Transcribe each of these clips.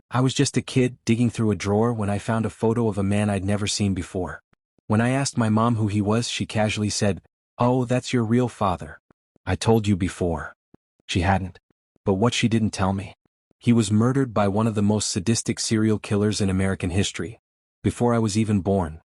I was just a kid digging through a drawer when I found a photo of a man I'd never seen before. When I asked my mom who he was, she casually said, "Oh, that's your real father. I told you before." She hadn't. But what she didn't tell me. He was murdered by one of the most sadistic serial killers in American history, before I was even born.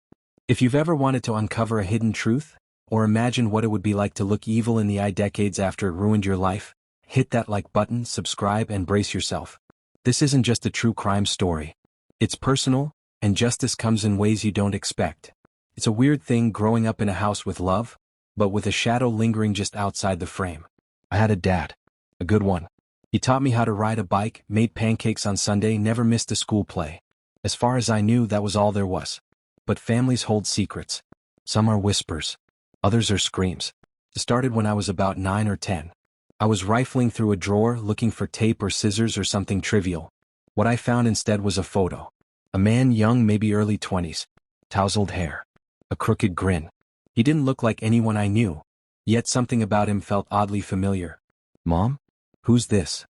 If you've ever wanted to uncover a hidden truth, or imagine what it would be like to look evil in the eye decades after it ruined your life, hit that like button, subscribe, and brace yourself. This isn't just a true crime story. It's personal, and justice comes in ways you don't expect. It's a weird thing growing up in a house with love, but with a shadow lingering just outside the frame. I had a dad. A good one. He taught me how to ride a bike, made pancakes on Sunday, never missed a school play. As far as I knew, that was all there was. But families hold secrets. Some are whispers. Others are screams. It started when I was about 9 or 10. I was rifling through a drawer looking for tape or scissors or something trivial. What I found instead was a photo. A man young, maybe early 20s. Tousled hair. A crooked grin. He didn't look like anyone I knew. Yet something about him felt oddly familiar. "Mom? Who's this?"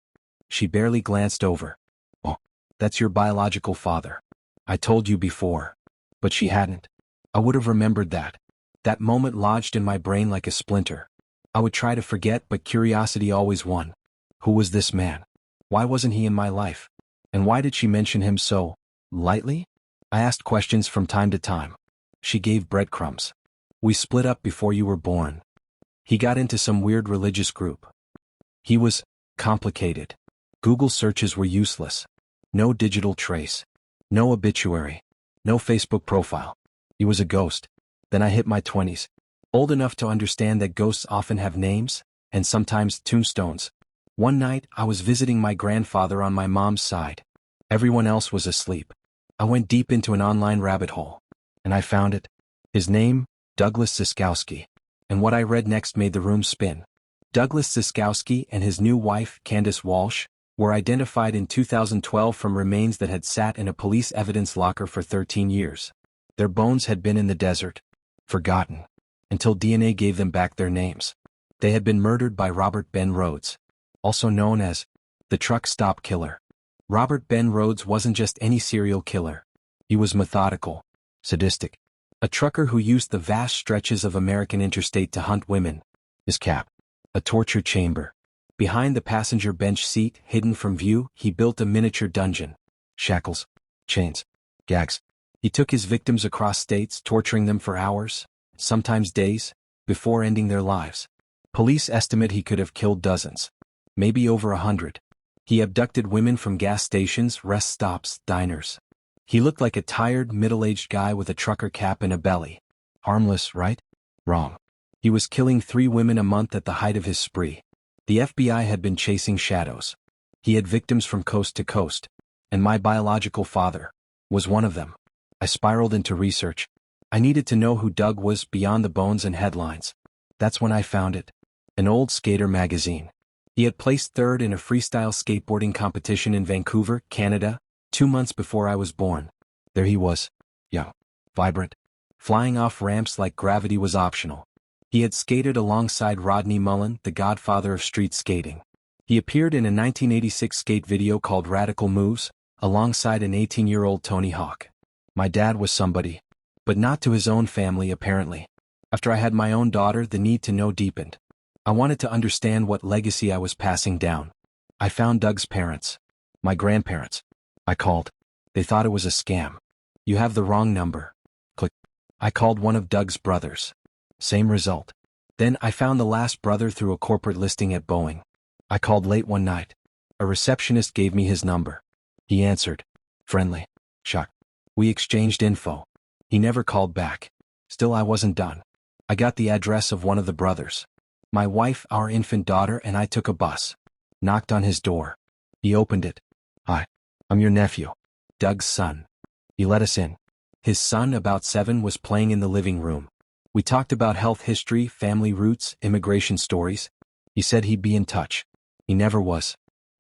She barely glanced over. "Oh, that's your biological father. I told you before." But she hadn't. I would have remembered that. That moment lodged in my brain like a splinter. I would try to forget, but curiosity always won. Who was this man? Why wasn't he in my life? And why did she mention him so lightly? I asked questions from time to time. She gave breadcrumbs. "We split up before you were born. He got into some weird religious group. He was complicated. Google searches were useless. No digital trace. No obituary. No Facebook profile. He was a ghost." Then I hit my 20s. Old enough to understand that ghosts often have names, and sometimes tombstones. One night, I was visiting my grandfather on my mom's side. Everyone else was asleep. I went deep into an online rabbit hole. And I found it. His name, Douglas Siskowski. And what I read next made the room spin. Douglas Siskowski and his new wife, Candace Walsh, were identified in 2012 from remains that had sat in a police evidence locker for 13 years. Their bones had been in the desert, forgotten, until DNA gave them back their names. They had been murdered by Robert Ben Rhodes, also known as the truck stop killer. Robert Ben Rhodes wasn't just any serial killer. He was methodical, sadistic. A trucker who used the vast stretches of American interstate to hunt women. His cap. A torture chamber. Behind the passenger bench seat, hidden from view, he built a miniature dungeon. Shackles. Chains. Gags. He took his victims across states, torturing them for hours, sometimes days, before ending their lives. Police estimate he could have killed dozens. Maybe over 100. He abducted women from gas stations, rest stops, diners. He looked like a tired, middle-aged guy with a trucker cap and a belly. Harmless, right? Wrong. He was killing 3 women a month at the height of his spree. The FBI had been chasing shadows. He had victims from coast to coast. And my biological father was one of them. I spiraled into research. I needed to know who Doug was beyond the bones and headlines. That's when I found it. An old skater magazine. He had placed 3rd in a freestyle skateboarding competition in Vancouver, Canada, 2 months before I was born. There he was. Young. Vibrant. Flying off ramps like gravity was optional. He had skated alongside Rodney Mullen, the godfather of street skating. He appeared in a 1986 skate video called Radical Moves, alongside an 18-year-old Tony Hawk. My dad was somebody. But not to his own family, apparently. After I had my own daughter, the need to know deepened. I wanted to understand what legacy I was passing down. I found Doug's parents. My grandparents. I called. They thought it was a scam. "You have the wrong number." Click. I called one of Doug's brothers. Same result. Then I found the last brother through a corporate listing at Boeing. I called late one night. A receptionist gave me his number. He answered. Friendly. Shocked. We exchanged info. He never called back. Still, I wasn't done. I got the address of one of the brothers. My wife, our infant daughter, and I took a bus. Knocked on his door. He opened it. "Hi. I'm your nephew. Doug's son." He let us in. His son, about 7, was playing in the living room. We talked about health history, family roots, immigration stories. He said he'd be in touch. He never was.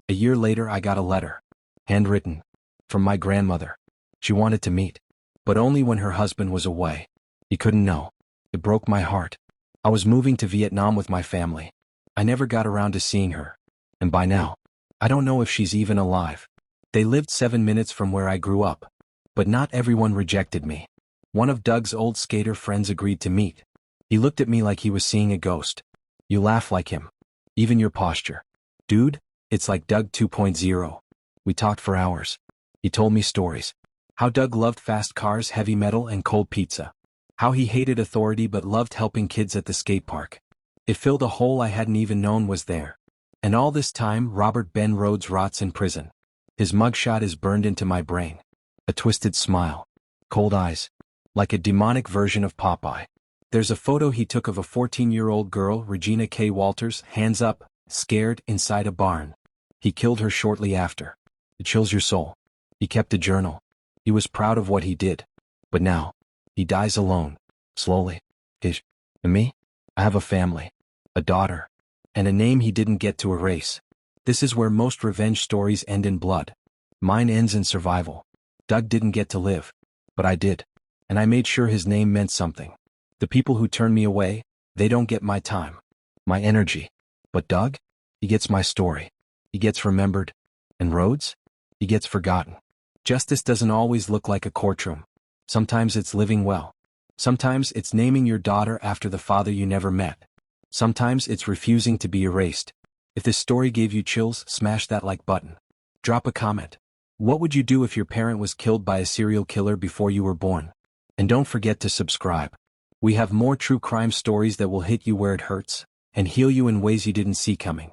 A year later, I got a letter. Handwritten. From my grandmother. She wanted to meet. But only when her husband was away. He couldn't know. It broke my heart. I was moving to Vietnam with my family. I never got around to seeing her. And by now, I don't know if she's even alive. They lived 7 minutes from where I grew up. But not everyone rejected me. One of Doug's old skater friends agreed to meet. He looked at me like he was seeing a ghost. You laugh like him. Even your posture. Dude, it's like Doug 2.0. We talked for hours. He told me stories. How Doug loved fast cars, heavy metal, and cold pizza. How he hated authority but loved helping kids at the skate park. It filled a hole I hadn't even known was there. And all this time, Robert Ben Rhodes rots in prison. His mugshot is burned into my brain. A twisted smile. Cold eyes. Like a demonic version of Popeye. There's a photo he took of a 14-year-old girl, Regina K. Walters, hands up, scared, inside a barn. He killed her shortly after. It chills your soul. He kept a journal. He was proud of what he did. But now, he dies alone, slowly. And me? I have a family, a daughter, and a name he didn't get to erase. This is where most revenge stories end in blood. Mine ends in survival. Doug didn't get to live. But I did. And I made sure his name meant something. The people who turn me away, they don't get my time, my energy. But Doug? He gets my story. He gets remembered. And Rhodes? He gets forgotten. Justice doesn't always look like a courtroom. Sometimes it's living well. Sometimes it's naming your daughter after the father you never met. Sometimes it's refusing to be erased. If this story gave you chills, smash that like button. Drop a comment. What would you do if your parent was killed by a serial killer before you were born? And don't forget to subscribe. We have more true crime stories that will hit you where it hurts, and heal you in ways you didn't see coming.